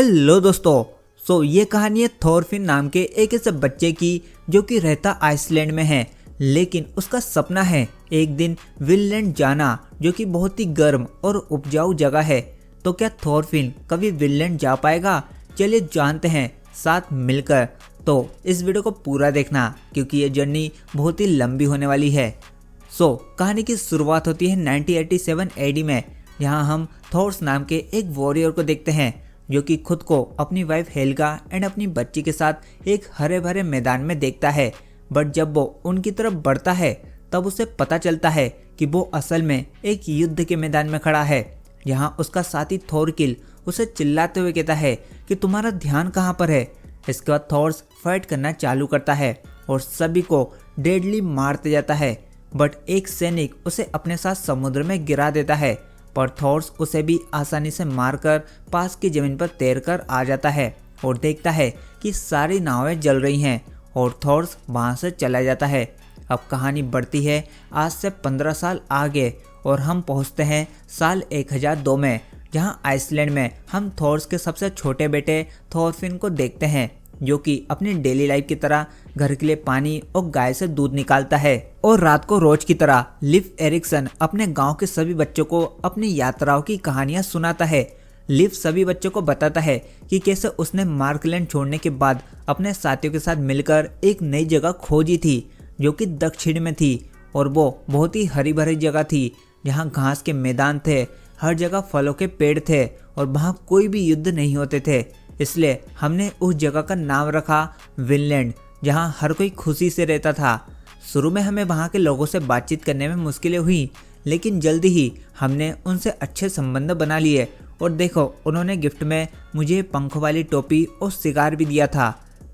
Hello दोस्तों। ये कहानी है थॉरफिन नाम के एक ऐसे बच्चे की जो कि रहता आइसलैंड में है, लेकिन उसका सपना है एक दिन विनलैंड जाना, जो कि बहुत ही गर्म और उपजाऊ जगह है। तो क्या थॉरफिन कभी विनलैंड जा पाएगा? चलिए जानते हैं साथ मिलकर। तो इस वीडियो को पूरा देखना क्योंकि ये जर्नी बहुत ही लंबी होने वाली है। कहानी की शुरुआत होती है 1987 एडी में। यहाँ हम थॉर्स नाम के एक वॉरियर को देखते हैं जो कि खुद को अपनी वाइफ हेल्गा एंड अपनी बच्ची के साथ एक हरे भरे मैदान में देखता है। बट जब वो उनकी तरफ बढ़ता है तब उसे पता चलता है कि वो असल में एक युद्ध के मैदान में खड़ा है। यहाँ उसका साथी थोरकिल उसे चिल्लाते हुए कहता है कि तुम्हारा ध्यान कहाँ पर है। इसके बाद थॉर्स फाइट करना चालू करता है और सभी को डेडली मारते जाता है। बट एक सैनिक उसे अपने साथ समुद्र में गिरा देता है, पर थॉर्स उसे भी आसानी से मारकर पास की जमीन पर तैरकर आ जाता है और देखता है कि सारी नावें जल रही हैं और थॉर्स वहां से चला जाता है। अब कहानी बढ़ती है आज से 15 साल आगे और हम पहुंचते हैं साल 1002 में, जहां आइसलैंड में हम थॉर्स के सबसे छोटे बेटे थॉरफिन को देखते हैं, जो कि अपनी डेली लाइफ की तरह घर के लिए पानी और गाय से दूध निकालता है। और रात को रोज की तरह लिव एरिक्सन अपने गांव के सभी बच्चों को अपनी यात्राओं की कहानियां सुनाता है। लिव सभी बच्चों को बताता है कि कैसे उसने मार्कलैंड छोड़ने के बाद अपने साथियों के साथ मिलकर एक नई जगह खोजी थी जो कि दक्षिण में थी, और वो बहुत ही हरी भरी जगह थी जहाँ घास के मैदान थे, हर जगह फलों के पेड़ थे और वहाँ कोई भी युद्ध नहीं होते थे। इसलिए हमने उस जगह का नाम रखा विनलैंड, जहाँ हर कोई खुशी से रहता था। शुरू में हमें वहाँ के लोगों से बातचीत करने में मुश्किलें हुई, लेकिन जल्दी ही हमने उनसे अच्छे संबंध बना लिए। और देखो, उन्होंने गिफ्ट में मुझे पंखों वाली टोपी और सिगार भी दिया था।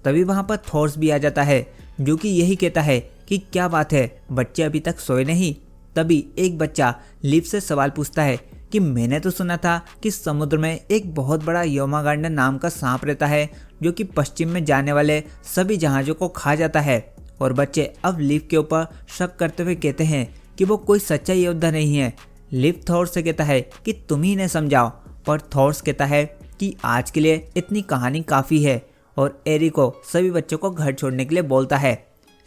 तभी वहाँ पर थॉर्स भी आ जाता है, जो कि यही कहता है कि क्या बात है, बच्चे अभी तक सोए नहीं। तभी एक बच्चा लिव से सवाल पूछता है कि मैंने तो सुना था कि समुद्र में एक बहुत बड़ा योमागांडर नाम का सांप रहता है जो कि पश्चिम में जाने वाले सभी जहाज़ों को खा जाता है। और बच्चे अब लिव के ऊपर शक करते हुए कहते हैं कि वो कोई सच्चा योद्धा नहीं है। लिव थॉर्स से कहता है कि तुम ही इन्हें समझाओ, पर थॉर्स कहता है कि आज के लिए इतनी कहानी काफ़ी है, और एरी को सभी बच्चों को घर छोड़ने के लिए बोलता है।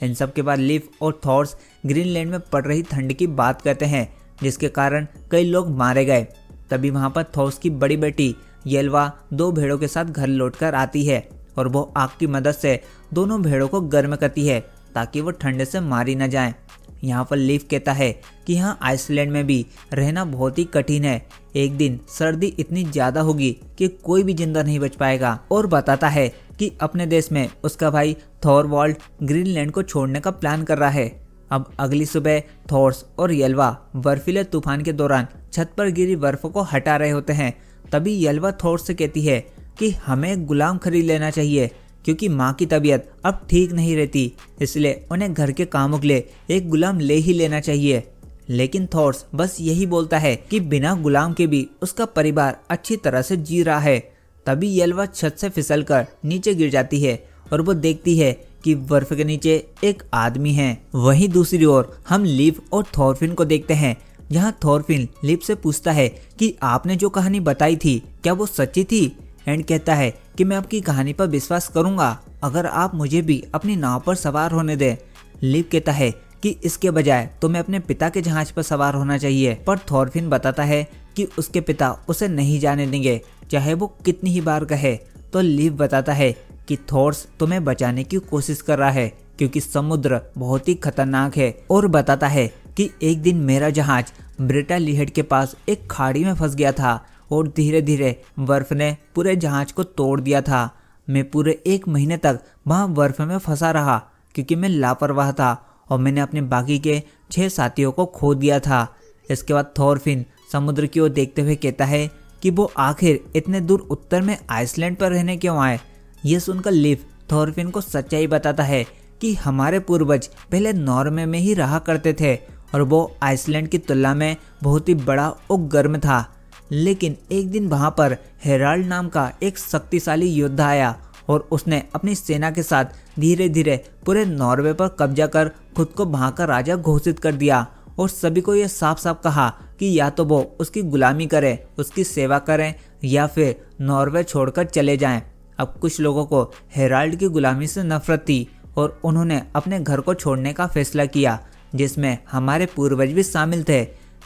इन सब के बाद लिव और थॉर्स ग्रीनलैंड में पड़ रही ठंड की बात करते हैं, जिसके कारण कई लोग मारे गए। तभी वहाँ पर थॉर्स की बड़ी बेटी येल्वा 2 भेड़ों के साथ घर लौटकर आती है और वो आग की मदद से दोनों भेड़ों को गर्म करती है ताकि वो ठंडे से मारी न जाएं। यहाँ पर लिव कहता है कि यहाँ आइसलैंड में भी रहना बहुत ही कठिन है। एक दिन सर्दी इतनी ज़्यादा होगी कि कोई भी जिंदा नहीं बच पाएगा, और बताता है कि अपने देश में उसका भाई थॉरवॉल्ड ग्रीनलैंड को छोड़ने का प्लान कर रहा है। अब अगली सुबह थॉर्स और येल्वा बर्फीले तूफान के दौरान छत पर गिरी बर्फ को हटा रहे होते हैं। तभी येल्वा थॉर्स से कहती है कि हमें एक गुलाम खरीद लेना चाहिए क्योंकि माँ की तबीयत अब ठीक नहीं रहती, इसलिए उन्हें घर के कामों के लिए एक गुलाम ले ही लेना चाहिए। लेकिन थॉर्स बस यही बोलता है कि बिना गुलाम के भी उसका परिवार अच्छी तरह से जी रहा है। तभी येल्वा छत से फिसलकर नीचे गिर जाती है और वो देखती है कि बर्फ के नीचे एक आदमी है। वहीं दूसरी ओर हम लिव और थॉरफिन को देखते हैं, जहां थॉरफिन लिव से पूछता है कि आपने जो कहानी बताई थी क्या वो सच्ची थी, एंड कहता है कि मैं आपकी कहानी पर विश्वास करूंगा अगर आप मुझे भी अपनी नाव पर सवार होने दें। लिव कहता है कि इसके बजाय तुम्हें अपने पिता के जहाज पर सवार होना चाहिए, पर थॉरफिन बताता है कि उसके पिता उसे नहीं जाने देंगे चाहे वो कितनी ही बार कहे। तो लिव बताता है कि थॉर्स तुम्हें बचाने की कोशिश कर रहा है क्योंकि समुद्र बहुत ही खतरनाक है, और बताता है कि एक दिन मेरा जहाज ब्रिटा लिहेड के पास एक खाड़ी में फंस गया था और धीरे धीरे बर्फ ने पूरे जहाज को तोड़ दिया था। मैं पूरे 1 महीने तक वहाँ बर्फ में फंसा रहा क्योंकि मैं लापरवाह था और मैंने अपने बाकी के 6 साथियों को खो दिया था। इसके बाद थॉरफिन समुद्र की ओर देखते हुए कहता है कि वो आखिर इतने दूर उत्तर में आइसलैंड पर रहने क्यों आए। ये सुनकर लिव थॉरफिन को सच्चाई बताता है कि हमारे पूर्वज पहले नॉर्वे में ही रहा करते थे और वो आइसलैंड की तुलना में बहुत ही बड़ा और गर्म था। लेकिन एक दिन वहाँ पर हेराल्ड नाम का एक शक्तिशाली योद्धा आया और उसने अपनी सेना के साथ धीरे धीरे पूरे नॉर्वे पर कब्जा कर खुद को वहाँ का राजा घोषित कर दिया और सभी को यह साफ साफ कहा कि या तो वो उसकी गुलामी करें, उसकी सेवा करें, या फिर नॉर्वे छोड़कर चले जाएं। अब कुछ लोगों को हेराल्ड की गुलामी से नफरत थी और उन्होंने अपने घर को छोड़ने का फैसला किया, जिसमें हमारे पूर्वज भी शामिल थे।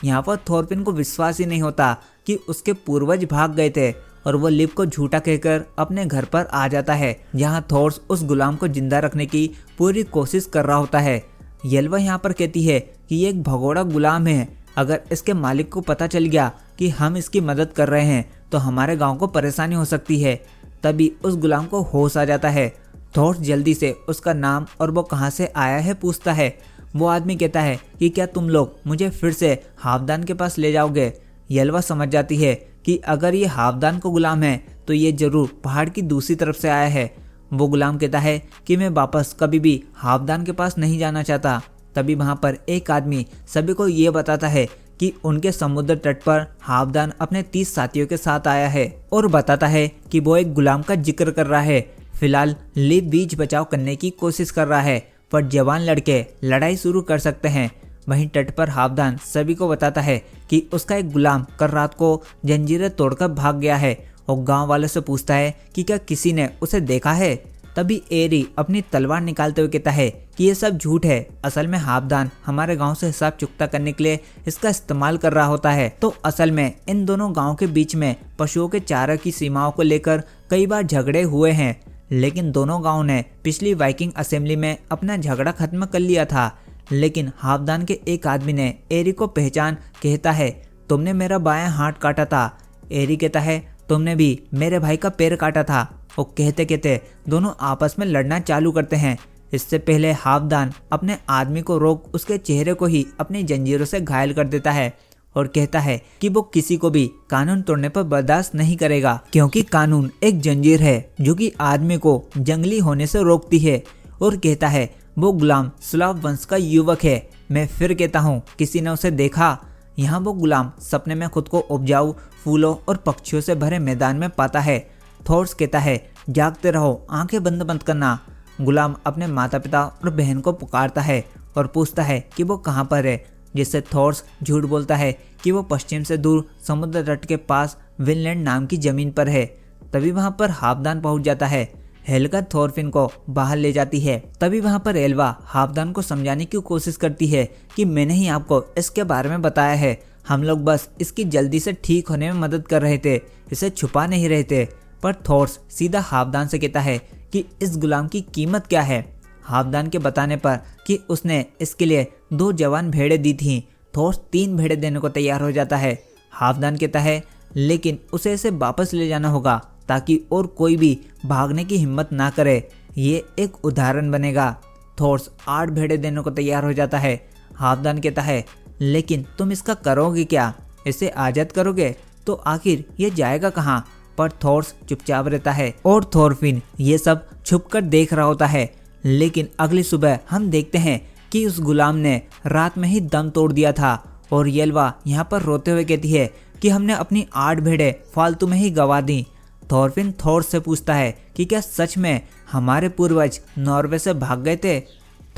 यहाँ पर थॉरफिन को विश्वास ही नहीं होता कि उसके पूर्वज भाग गए थे और वो लिव को झूठा कहकर अपने घर पर आ जाता है, जहाँ थॉर्स उस गुलाम को जिंदा रखने की पूरी कोशिश कर रहा होता है। येल्वा यहाँ पर कहती है कि ये एक भगोड़ा गुलाम है, अगर इसके मालिक को पता चल गया कि हम इसकी मदद कर रहे हैं तो हमारे गांव को परेशानी हो सकती है। तभी उस गुलाम को होश आ जाता है। थॉर्स जल्दी से उसका नाम और वो कहाँ से आया है पूछता है। वो आदमी कहता है कि क्या तुम लोग मुझे फिर से हावदान के पास ले जाओगे। येल्वा समझ जाती है कि अगर ये हावदान को गुलाम है तो ये जरूर पहाड़ की दूसरी तरफ से आया है। वो गुलाम कहता है कि मैं वापस कभी भी हावदान के पास नहीं जाना चाहता। तभी वहाँ पर एक आदमी सभी को ये बताता है कि उनके समुद्र तट पर हावदान अपने 30 साथियों के साथ आया है और बताता है कि वो एक गुलाम का जिक्र कर रहा है। फिलहाल लिव बीच बचाव करने की कोशिश कर रहा है, पर जवान लड़के लड़ाई शुरू कर सकते हैं। वहीं तट पर हावदान सभी को बताता है कि उसका एक गुलाम कल रात को जंजीरें तोड़कर भाग गया है और गांव वालों से पूछता है कि क्या किसी ने उसे देखा है। तभी एरी अपनी तलवार निकालते हुए कहता है कि ये सब झूठ है, असल में हावदान हमारे गांव से हिसाब चुकता करने के लिए इसका इस्तेमाल कर रहा होता है। तो असल में इन दोनों गाँव के बीच में पशुओं के चारे की सीमाओं को लेकर कई बार झगड़े हुए हैं, लेकिन दोनों गाँव ने पिछली वाइकिंग असेंबली में अपना झगड़ा खत्म कर लिया था। लेकिन हावदान के एक आदमी ने एरी को पहचान कहता है, तुमने मेरा बायां हाथ काटा था। एरी कहता है, तुमने भी मेरे भाई का पैर काटा था। और कहते कहते दोनों आपस में लड़ना चालू करते हैं। इससे पहले हावदान अपने आदमी को रोक उसके चेहरे को ही अपनी जंजीरों से घायल कर देता है और कहता है कि वो किसी को भी कानून तोड़ने पर बर्दाश्त नहीं करेगा, क्योंकि कानून एक जंजीर है जो कि आदमी को जंगली होने से रोकती है। और कहता है वो गुलाम स्लाव वंश का युवक है। मैं फिर कहता हूँ, किसी ने उसे देखा। यहाँ वो गुलाम सपने में खुद को उपजाऊ फूलों और पक्षियों से भरे मैदान में पाता है। थॉर्स कहता है, जागते रहो, आंखें बंद मत करना। गुलाम अपने माता पिता और बहन को पुकारता है और पूछता है कि वो कहाँ पर है, जिससे थॉर्स झूठ बोलता है कि वो पश्चिम से दूर समुद्र तट के पास विनलैंड नाम की जमीन पर है। तभी वहाँ पर हावदान पहुँच जाता है। हेल्गा थॉरफिन को बाहर ले जाती है। तभी वहाँ पर एल्वा हावदान को समझाने की कोशिश करती है कि मैंने ही आपको इसके बारे में बताया है, हम लोग बस इसकी जल्दी से ठीक होने में मदद कर रहे थे, इसे छुपा नहीं रहे थे। पर थॉर्स सीधा हावदान से कहता है कि इस गुलाम की कीमत क्या है। हावदान के बताने पर कि उसने इसके लिए 2 जवान भेड़ें दी थी, थॉर्स 3 भेड़ें देने को तैयार हो जाता है। हावदान कहता है लेकिन उसे इसे वापस ले जाना होगा ताकि और कोई भी भागने की हिम्मत ना करे, ये एक उदाहरण बनेगा। थॉर्स 8 भेड़ें देने को तैयार हो जाता है। हावदान कहता है लेकिन तुम इसका करोगे क्या, इसे आज़ाद करोगे तो आखिर ये जाएगा कहाँ। पर थॉर्स चुपचाप रहता है और थॉरफिन ये सब छुपकर देख रहा होता है। लेकिन अगली सुबह हम देखते हैं कि उस गुलाम ने रात में ही दम तोड़ दिया था और येल्वा यहाँ पर रोते हुए कहती है कि हमने अपनी 8 भेड़ें फालतू में ही गंवा दी। थॉरफिन थॉर्स से पूछता है कि क्या सच में हमारे पूर्वज नॉर्वे से भाग गए थे।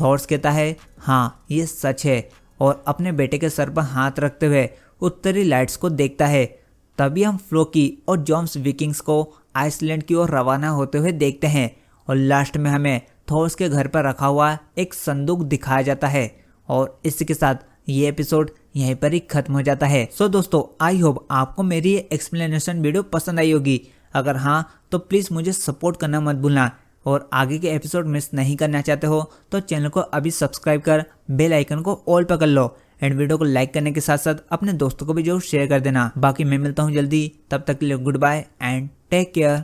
थॉर्स कहता है हाँ ये सच है, और अपने बेटे के सर पर हाथ रखते हुए उत्तरी लाइट्स को देखता है। तभी हम फ्लोकी और जॉम्स विकिंग्स को आइसलैंड की ओर रवाना होते हुए देखते हैं और लास्ट में हमें थॉर्स के घर पर रखा हुआ एक संदूक दिखाया जाता है। और इसी के साथ ये एपिसोड यहीं पर ही खत्म हो जाता है। सो दोस्तों, आई होप आपको मेरी ये एक्सप्लेनेशन वीडियो पसंद आई होगी। अगर हाँ तो प्लीज़ मुझे सपोर्ट करना मत भूलना, और आगे के एपिसोड मिस नहीं करना चाहते हो तो चैनल को अभी सब्सक्राइब कर बेल आइकन को ऑल पर कर लो, एंड वीडियो को लाइक करने के साथ साथ अपने दोस्तों को भी जरूर शेयर कर देना। बाकी मैं मिलता हूँ जल्दी, तब तक के लिए goodbye and take care.